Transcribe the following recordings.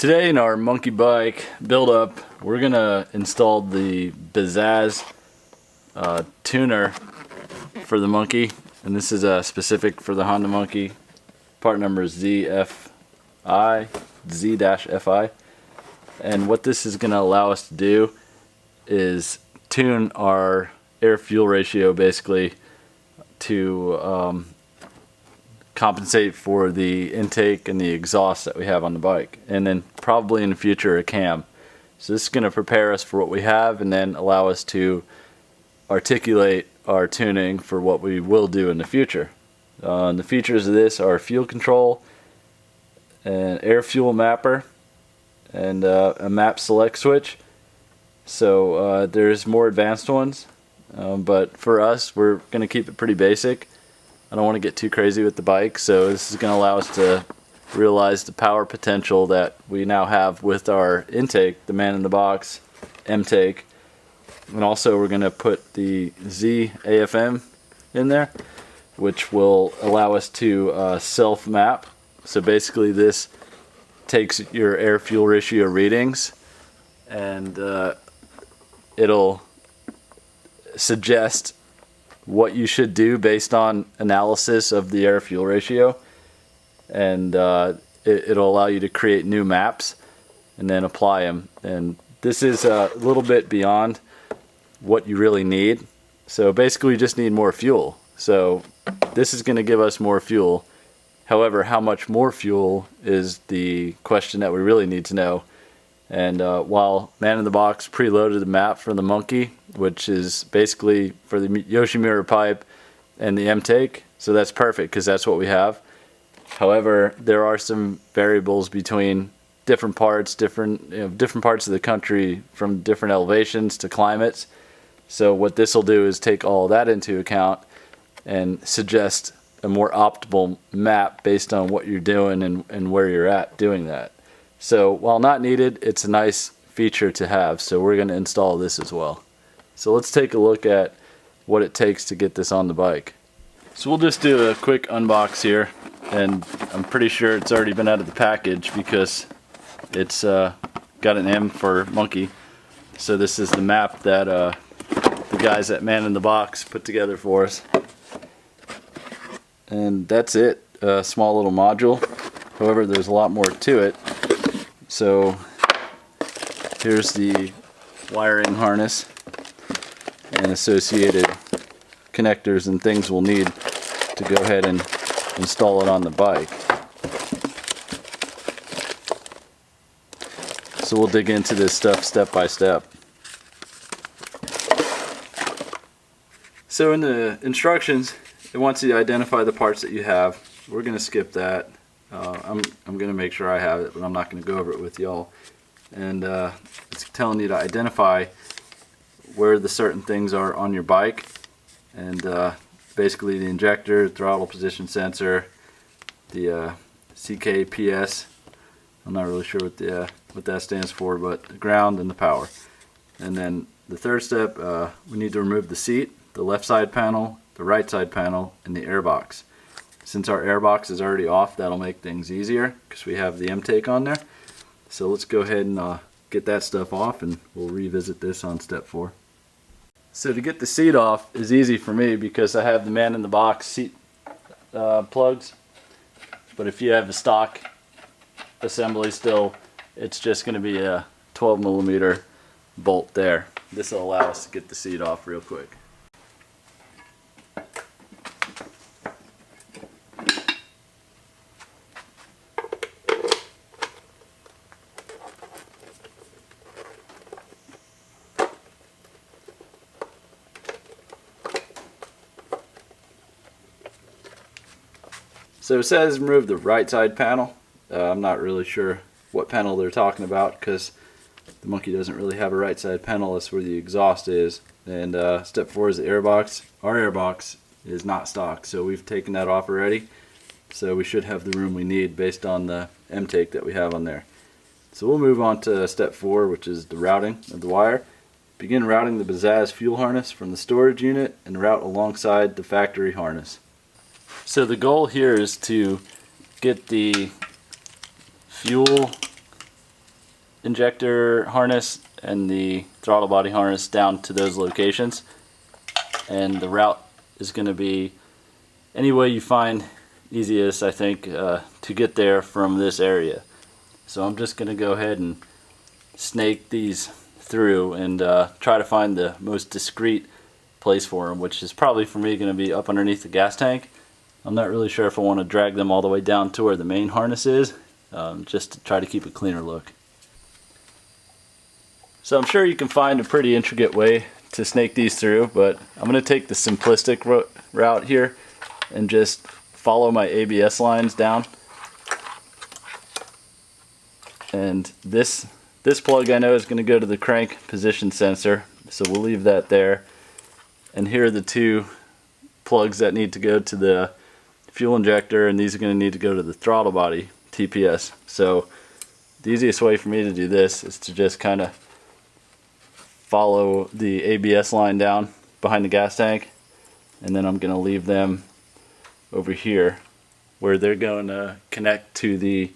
Today in our monkey bike build-up, we're going to install the Bazzaz tuner for the monkey, and this is specific for the Honda monkey. Part number is Z-FI, Z-FI. And what this is going to allow us to do is tune our air-fuel ratio basically to compensate for the intake and the exhaust that we have on the bike, and then probably in the future a cam. So this is going to prepare us for what we have and then allow us to articulate our tuning for what we will do in the future. The features of this are fuel control, an air fuel mapper, and a map select switch. So there's more advanced ones, but for us we're going to keep it pretty basic. I don't want to get too crazy with the bike, so this is going to allow us to realize the power potential that we now have with our intake, the man-in-the-box M-take. And also we're going to put the Z-AFM in there, which will allow us to self-map. So basically this takes your air-fuel ratio readings and it'll suggest what you should do based on analysis of the air-fuel ratio, and it'll allow you to create new maps and then apply them. And this is a little bit beyond what you really need. So basically you just need more fuel. So this is going to give us more fuel. However, how much more fuel is the question that we really need to know. And while Man-in-the-Box preloaded the map for the monkey, which is basically for the Yoshimura pipe and the M-take, so that's perfect because that's what we have. However, there are some variables between different parts, different parts of the country, from different elevations to climates. So what this will do is take all that into account and suggest a more optimal map based on what you're doing and where you're at doing that. So while not needed, it's a nice feature to have, so we're going to install this as well. So let's take a look at what it takes to get this on the bike. So we'll just do a quick unbox here, and I'm pretty sure it's already been out of the package because it's got an M for monkey. So this is the map that the guys at Man-in-the-Box put together for us. And that's it, a small little module. However, there's a lot more to it. So here's the wiring harness and associated connectors and things we'll need to go ahead and install it on the bike. So we'll dig into this stuff step by step. So in the instructions, it wants you to identify the parts that you have. We're going to skip that. I'm going to make sure I have it, but I'm not going to go over it with y'all. And it's telling you to identify where the certain things are on your bike, and basically the injector, throttle position sensor, the CKPS. I'm not really sure what that stands for, but the ground and the power. And then the third step, we need to remove the seat, the left side panel, the right side panel, and the airbox. Since our airbox is already off, that'll make things easier because we have the M-take on there. So let's go ahead and get that stuff off, and we'll revisit this on step 4. So to get the seat off is easy for me because I have the Man-in-the-Box seat plugs. But if you have the stock assembly still, it's just going to be a 12mm bolt there. This will allow us to get the seat off real quick. So it says remove the right side panel. I'm not really sure what panel they're talking about because the monkey doesn't really have a right side panel. That's where the exhaust is. And step 4 is the airbox. Our airbox is not stock, so we've taken that off already. So we should have the room we need based on the M-take that we have on there. So we'll move on to step 4, which is the routing of the wire. Begin routing the Bazzaz fuel harness from the storage unit and route alongside the factory harness. So the goal here is to get the fuel injector harness and the throttle body harness down to those locations, and the route is going to be any way you find easiest, I think, to get there from this area. So I'm just going to go ahead and snake these through and try to find the most discreet place for them, which is probably for me going to be up underneath the gas tank. I'm not really sure if I want to drag them all the way down to where the main harness is, just to try to keep a cleaner look. So I'm sure you can find a pretty intricate way to snake these through, but I'm going to take the simplistic route here and just follow my ABS lines down. And this plug I know is going to go to the crank position sensor, so we'll leave that there. And here are the two plugs that need to go to the fuel injector, and these are going to need to go to the throttle body TPS. So the easiest way for me to do this is to just kind of follow the ABS line down behind the gas tank, and then I'm going to leave them over here where they're going to connect to the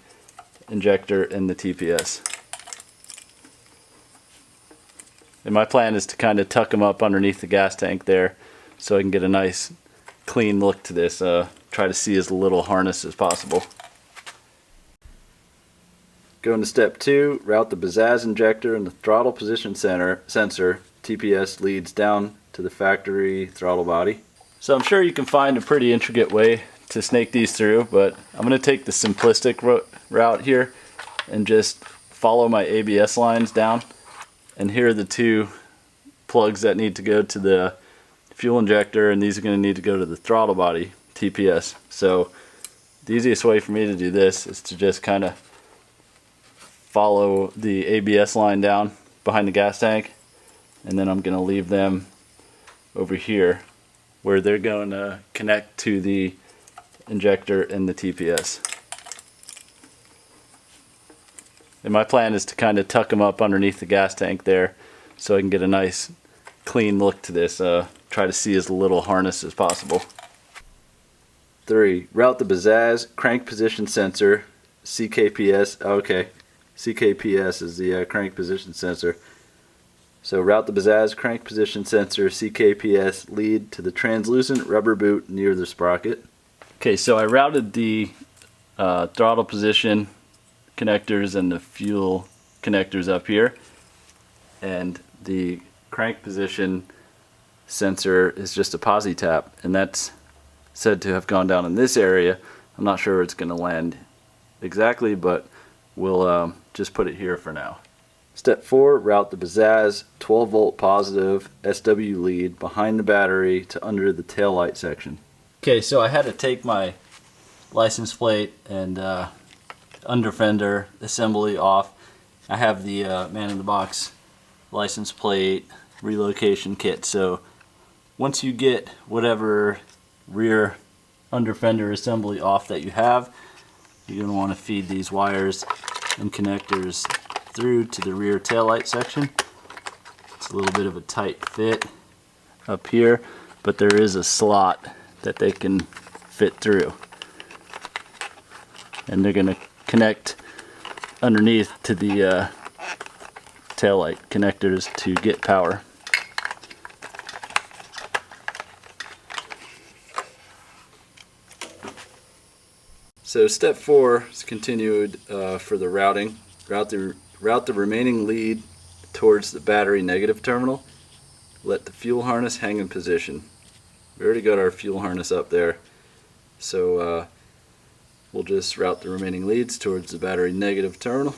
injector and the TPS. And my plan is to kind of tuck them up underneath the gas tank there so I can get a nice clean look to this. Try to see as little harness as possible. Going to step 2, route the Bazzaz injector and the throttle position sensor TPS leads down to the factory throttle body. So I'm sure you can find a pretty intricate way to snake these through, but I'm going to take the simplistic route here and just follow my ABS lines down. And here are the two plugs that need to go to the fuel injector, and these are going to need to go to the throttle body TPS. So the easiest way for me to do this is to just kind of follow the ABS line down behind the gas tank, and then I'm going to leave them over here where they're going to connect to the injector and the TPS. And my plan is to kind of tuck them up underneath the gas tank there so I can get a nice clean look to this. Try to see as little harness as possible. 3. Route the Bazzaz crank position sensor CKPS. Okay, CKPS is the crank position sensor. So route the Bazzaz crank position sensor CKPS lead to the translucent rubber boot near the sprocket. Okay, so I routed the throttle position connectors and the fuel connectors up here, and the crank position sensor is just a posi tap, and that's said to have gone down in this area. I'm not sure where it's going to land exactly, but we'll just put it here for now. Step 4, route the Bazzaz 12 volt positive SW lead behind the battery to under the tail light section. Okay, so I had to take my license plate and under fender assembly off. I have the man in the box license plate relocation kit. So once you get whatever rear under fender assembly off that you have, you're going to want to feed these wires and connectors through to the rear taillight section. It's a little bit of a tight fit up here, but there is a slot that they can fit through, and they're going to connect underneath to the taillight connectors to get power. So step 4 is continued for the routing. Route the remaining lead towards the battery negative terminal. Let the fuel harness hang in position. We already got our fuel harness up there, so we'll just route the remaining leads towards the battery negative terminal.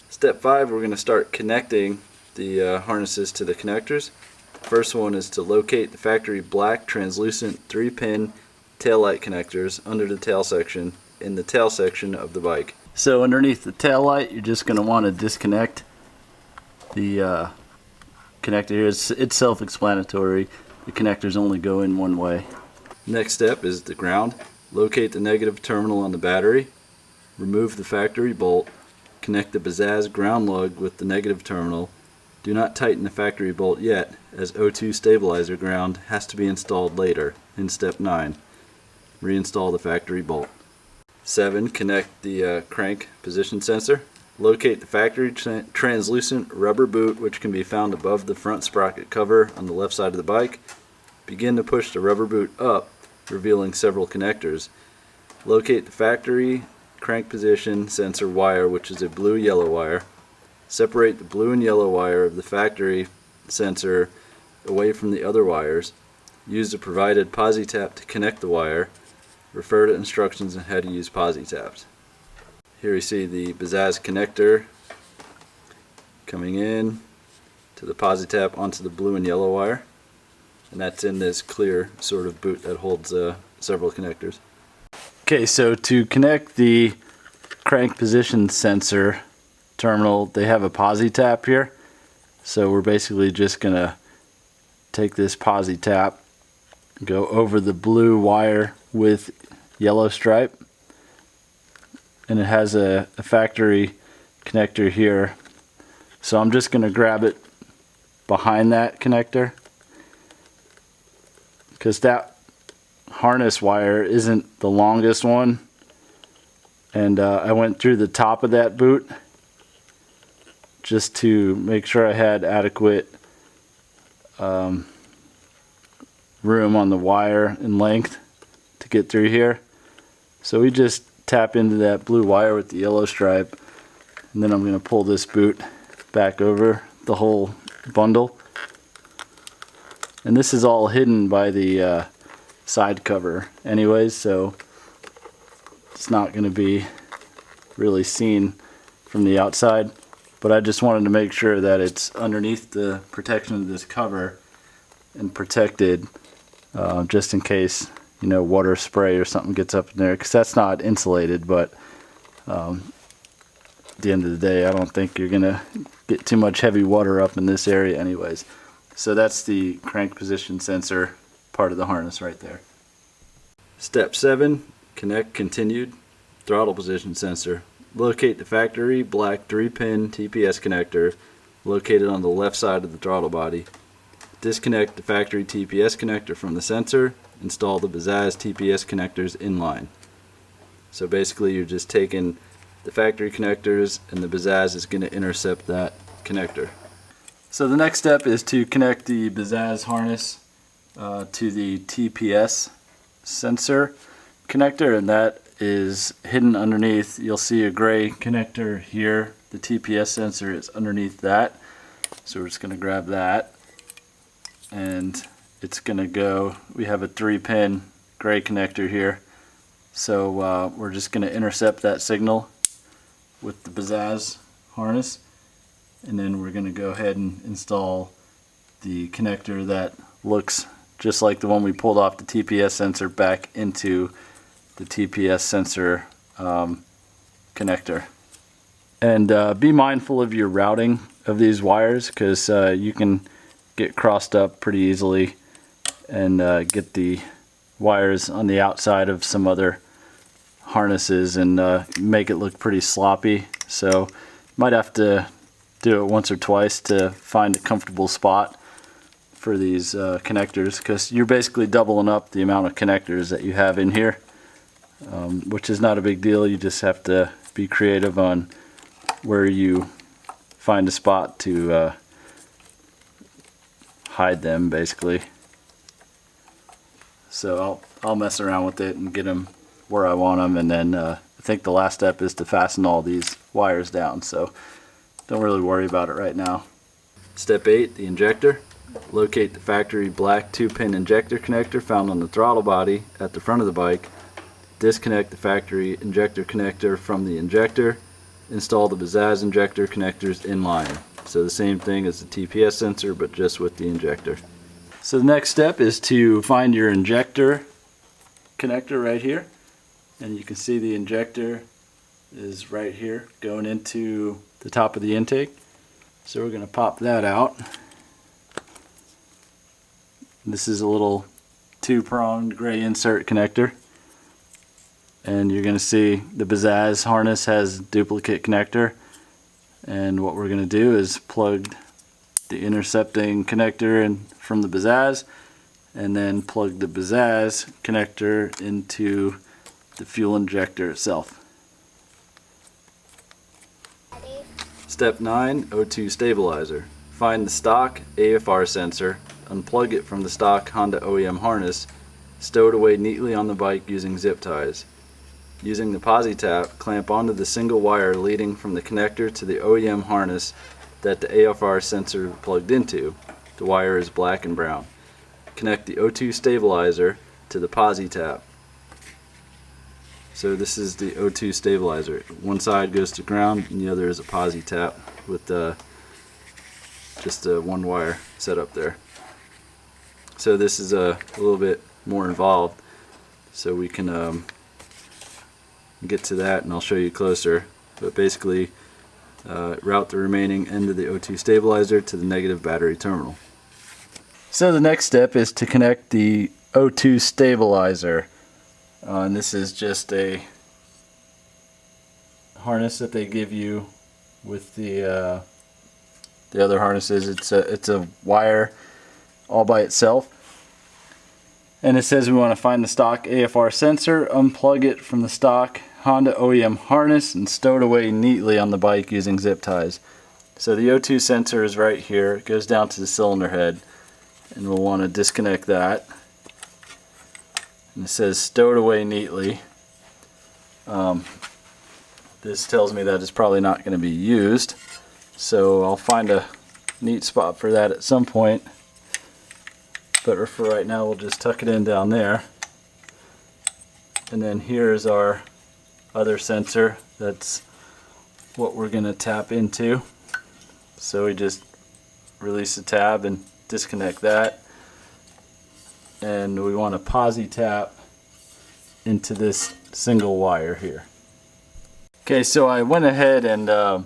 Step 5, we're going to start connecting the harnesses to the connectors. The first one is to locate the factory black translucent 3-pin taillight connectors under the tail section in the tail section of the bike. So underneath the tail light, you're just going to want to disconnect the connector here. It's self-explanatory. The connectors only go in one way. Next step is the ground. Locate the negative terminal on the battery. Remove the factory bolt. Connect the Bazzaz ground lug with the negative terminal. Do not tighten the factory bolt yet, as O2 stabilizer ground has to be installed later in step 9. Reinstall the factory bolt. 7. Connect the crank position sensor. Locate the factory translucent rubber boot, which can be found above the front sprocket cover on the left side of the bike. Begin to push the rubber boot up, revealing several connectors. Locate the factory crank position sensor wire, which is a blue-yellow wire. Separate the blue and yellow wire of the factory sensor away from the other wires. Use the provided posi tap to connect the wire. Refer to instructions on how to use posi taps. Here we see the Bazzaz connector coming in to the posi tap onto the blue and yellow wire, and that's in this clear sort of boot that holds several connectors. Okay, so to connect the crank position sensor terminal, they have a posi tap here. So we're basically just gonna take this posi tap, go over the blue wire with yellow stripe, and it has a factory connector here. So I'm just gonna grab it behind that connector, because that harness wire isn't the longest one, and I went through the top of that boot just to make sure I had adequate room on the wire in length to get through here. So we just tap into that blue wire with the yellow stripe, and then I'm going to pull this boot back over the whole bundle, and this is all hidden by the side cover anyways, so it's not going to be really seen from the outside. But I just wanted to make sure that it's underneath the protection of this cover and protected, just in case, you know, water spray or something gets up in there, because that's not insulated. But at the end of the day, I don't think you're gonna get too much heavy water up in this area anyways. So that's the crank position sensor part of the harness right there. Step 7, connect continued throttle position sensor. Locate the factory black 3-pin TPS connector located on the left side of the throttle body. Disconnect the factory TPS connector from the sensor. Install the Bazzaz TPS connectors in line. So basically you're just taking the factory connectors, and the Bazzaz is going to intercept that connector. So the next step is to connect the Bazzaz harness to the TPS sensor connector, and that is hidden underneath. You'll see a gray connector here. The TPS sensor is underneath that. So we're just going to grab that, and it's going to go, we have a 3-pin gray connector here. So we're just going to intercept that signal with the Bazzaz harness, and then we're going to go ahead and install the connector that looks just like the one we pulled off the TPS sensor back into the TPS sensor connector. And be mindful of your routing of these wires, because you can get crossed up pretty easily and get the wires on the outside of some other harnesses and make it look pretty sloppy. So you might have to do it once or twice to find a comfortable spot for these connectors, because you're basically doubling up the amount of connectors that you have in here, which is not a big deal. You just have to be creative on where you find a spot to hide them, basically. So I'll mess around with it and get them where I want them, and then I think the last step is to fasten all these wires down, so don't really worry about it right now. Step 8, the injector. Locate the factory black 2-pin injector connector found on the throttle body at the front of the bike. Disconnect the factory injector connector from the injector. Install the Bazzaz injector connectors in line. So the same thing as the TPS sensor, but just with the injector. So the next step is to find your injector connector right here. And you can see the injector is right here going into the top of the intake. So we're going to pop that out. This is a little 2-pronged gray insert connector. And you're going to see the Bazzaz harness has duplicate connector. And what we're going to do is plug the intercepting connector in from the Bazzaz, and then plug the Bazzaz connector into the fuel injector itself. Step 9, O2 stabilizer. Find the stock AFR sensor, unplug it from the stock Honda OEM harness, stow it away neatly on the bike using zip ties. Using the posi tap, clamp onto the single wire leading from the connector to the OEM harness that the AFR sensor plugged into. The wire is black and brown. Connect the O2 stabilizer to the posi tap. So this is the O2 stabilizer. One side goes to ground and the other is a posi tap with just one wire set up there. So this is a little bit more involved, so we can get to that and I'll show you closer. But basically route the remaining end of the O2 stabilizer to the negative battery terminal. So the next step is to connect the O2 stabilizer. And this is just a harness that they give you with the other harnesses. It's a wire all by itself, and it says we want to find the stock AFR sensor, unplug it from the stock Honda OEM harness, and stow it away neatly on the bike using zip ties. So the O2 sensor is right here. It goes down to the cylinder head, and we'll want to disconnect that. And it says stow it away neatly. This tells me that it's probably not going to be used, so I'll find a neat spot for that at some point. But for right now, we'll just tuck it in down there. And then here's our other sensor. That's what we're going to tap into. So we just release the tab and disconnect that. And we want to posi tap into this single wire here. Okay, so I went ahead and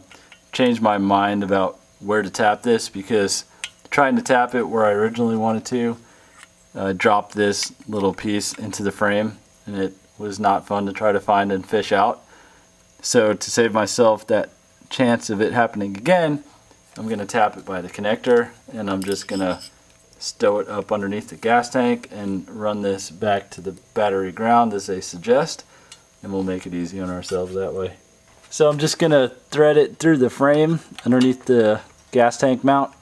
changed my mind about where to tap this, because trying to tap it where I originally wanted to, dropped this little piece into the frame, and it was not fun to try to find and fish out. So to save myself that chance of it happening again, I'm going to tap it by the connector, and I'm just going to stow it up underneath the gas tank and run this back to the battery ground as they suggest, and we'll make it easy on ourselves that way. So I'm just going to thread it through the frame underneath the gas tank mount,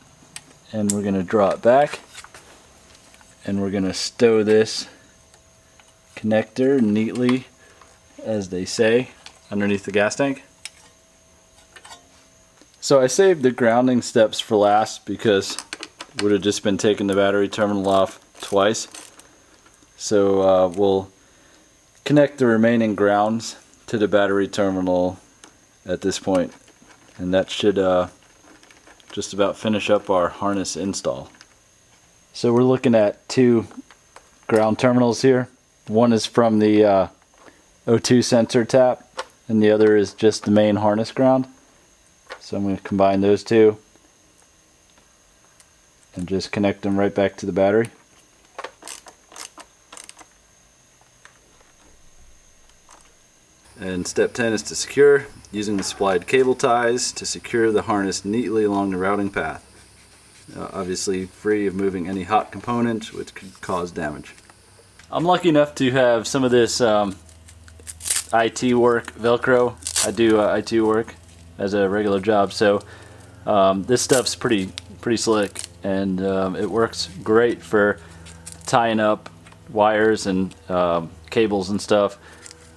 and we're going to draw it back, and we're going to stow this connector neatly, as they say, underneath the gas tank. So I saved the grounding steps for last because it would have just been taking the battery terminal off twice. So we'll connect the remaining grounds to the battery terminal at this point, and that should just about finish up our harness install. So we're looking at two ground terminals here. One is from the O2 sensor tap, and the other is just the main harness ground. So I'm going to combine those two and just connect them right back to the battery. And step 10 is to secure, using the supplied cable ties to secure the harness neatly along the routing path. Obviously free of moving any hot components which could cause damage. I'm lucky enough to have some of this IT work, Velcro. I do IT work as a regular job, so this stuff's pretty slick, and it works great for tying up wires and cables and stuff,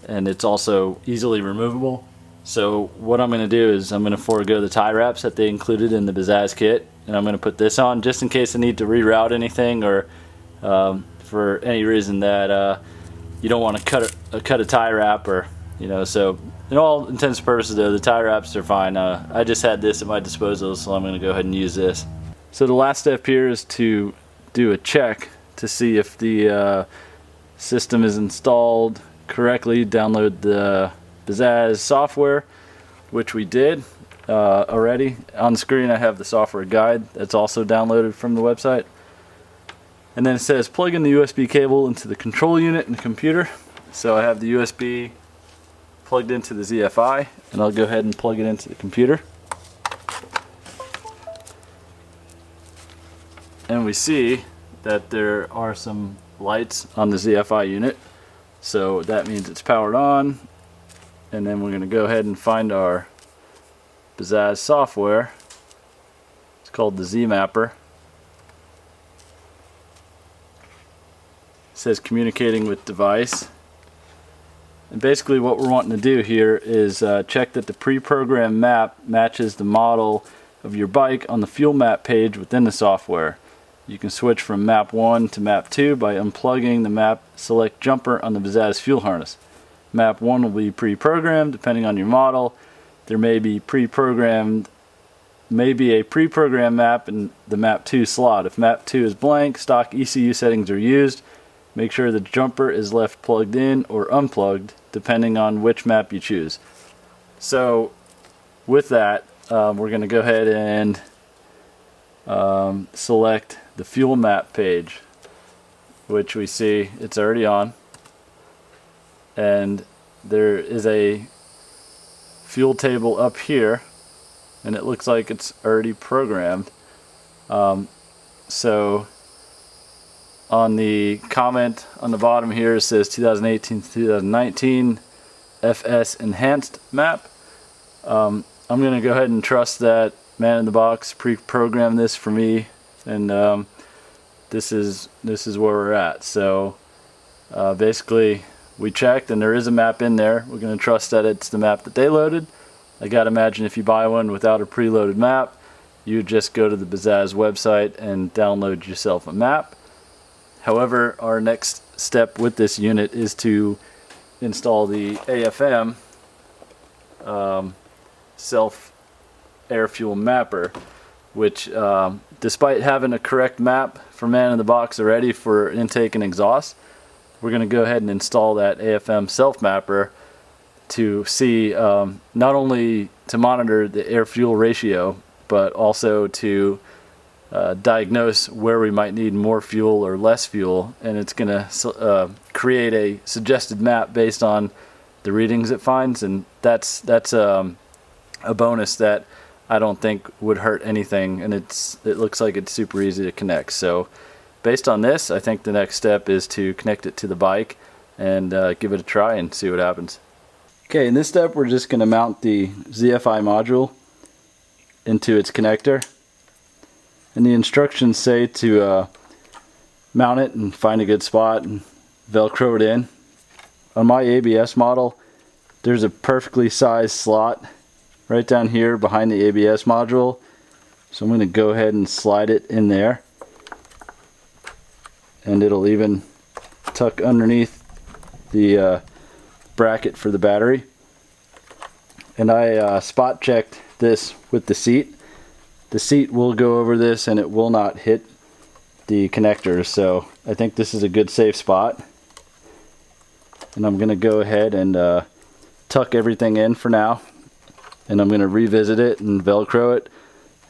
and it's also easily removable. So what I'm going to do is I'm going to forego the tie wraps that they included in the Bazzaz kit, and I'm going to put this on just in case I need to reroute anything, or for any reason that you don't want to cut a tie wrap, or so in all intents and purposes though, the tie wraps are fine. I just had this at my disposal, so I'm going to go ahead and use this. So the last step here is to do a check to see if the system is installed correctly. Download the Bazzaz software, which we did already. On the screen I have the software guide that's also downloaded from the website. And then it says plug in the USB cable into the control unit in the computer. So I have the USB plugged into the Z-FI, and I'll go ahead and plug it into the computer. And we see that there are some lights on the Z-FI unit, so that means it's powered on. And then we're going to go ahead and find our Bazzaz software. It's called the Z-Mapper. It says communicating with device. And basically what we're wanting to do here is check that the pre-programmed map matches the model of your bike on the fuel map page within the software. You can switch from map 1 to map 2 by unplugging the map select jumper on the Bazzaz fuel harness. Map 1 will be pre-programmed depending on your model. There may be a pre-programmed map in the map 2 slot. If map 2 is blank, stock ECU settings are used. Make sure the jumper is left plugged in or unplugged depending on which map you choose. So with that, we're going to go ahead and select the fuel map page, which we see it's already on, and there is a fuel table up here, and it looks like it's already programmed. So on the comment on the bottom here, it says 2018 to 2019 FS enhanced map. I'm going to go ahead and trust that Man in the Box pre-programmed this for me, and this is where we're at. So basically we checked and there is a map in there. We're going to trust that it's the map that they loaded. I gotta imagine if you buy one without a preloaded map, you just go to the Bazzaz website and download yourself a map. However, our next step with this unit is to install the AFM self air fuel mapper, which despite having a correct map for Man in the Box already for intake and exhaust, we're going to go ahead and install that AFM self mapper to see not only to monitor the air fuel ratio, but also to diagnose where we might need more fuel or less fuel, and it's going to create a suggested map based on the readings it finds, and that's a bonus that I don't think would hurt anything, and it looks like it's super easy to connect. So based on this, I think the next step is to connect it to the bike and give it a try and see what happens. Okay, in this step we're just going to mount the Z-FI module into its connector. And the instructions say to mount it and find a good spot and Velcro it in. On my ABS model, there's a perfectly sized slot right down here behind the ABS module. So I'm going to go ahead and slide it in there. And it'll even tuck underneath the bracket for the battery. And I spot checked this with the seat. The seat will go over this and it will not hit the connectors, so I think this is a good safe spot. And I'm going to go ahead and tuck everything in for now, and I'm going to revisit it and Velcro it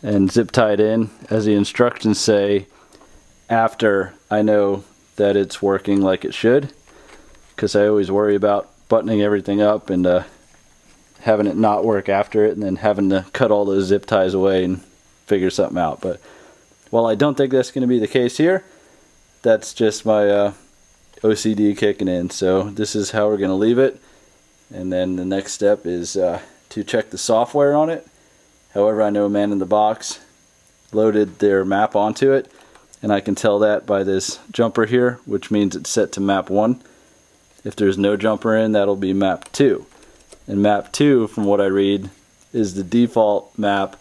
and zip tie it in as the instructions say after I know that it's working like it should, because I always worry about buttoning everything up and having it not work after it and then having to cut all those zip ties away and figure something out. But while I don't think that's going to be the case here, that's just my OCD kicking in. So this is how we're going to leave it, and then the next step is to check the software on it. However, I know Man in the Box loaded their map onto it, and I can tell that by this jumper here, which means it's set to map 1. If there's no jumper in, that'll be map 2. And map 2, from what I read, is the default map,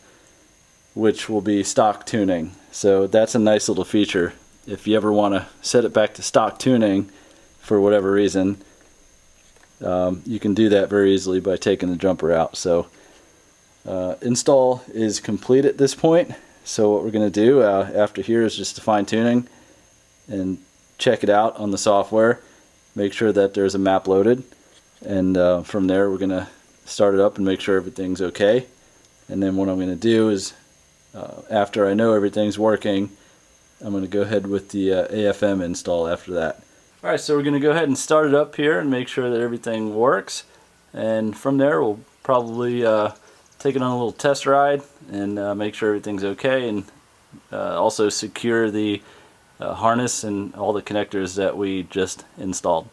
which will be stock tuning. So that's a nice little feature. If you ever want to set it back to stock tuning for whatever reason, you can do that very easily by taking the jumper out. So install is complete at this point. So what we're going to do after here is just to fine tuning and check it out on the software, make sure that there's a map loaded, and from there we're going to start it up and make sure everything's okay. And then what I'm going to do is after I know everything's working, I'm going to go ahead with the AFM install after that. Alright, so we're going to go ahead and start it up here and make sure that everything works, and from there we'll probably take it on a little test ride and make sure everything's okay, and also secure the harness and all the connectors that we just installed.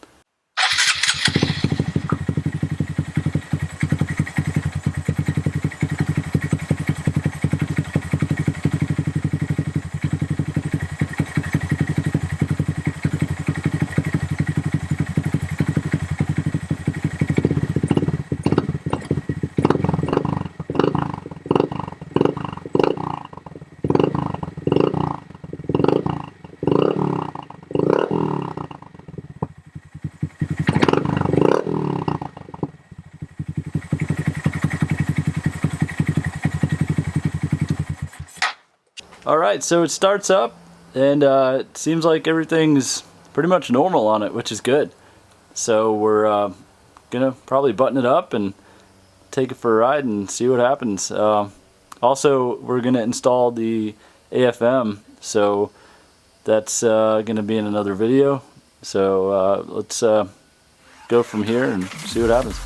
Alright, so it starts up, and it seems like everything's pretty much normal on it, which is good. So we're gonna probably button it up and take it for a ride and see what happens. Also, we're gonna install the AFM, so that's gonna be in another video. So let's go from here and see what happens.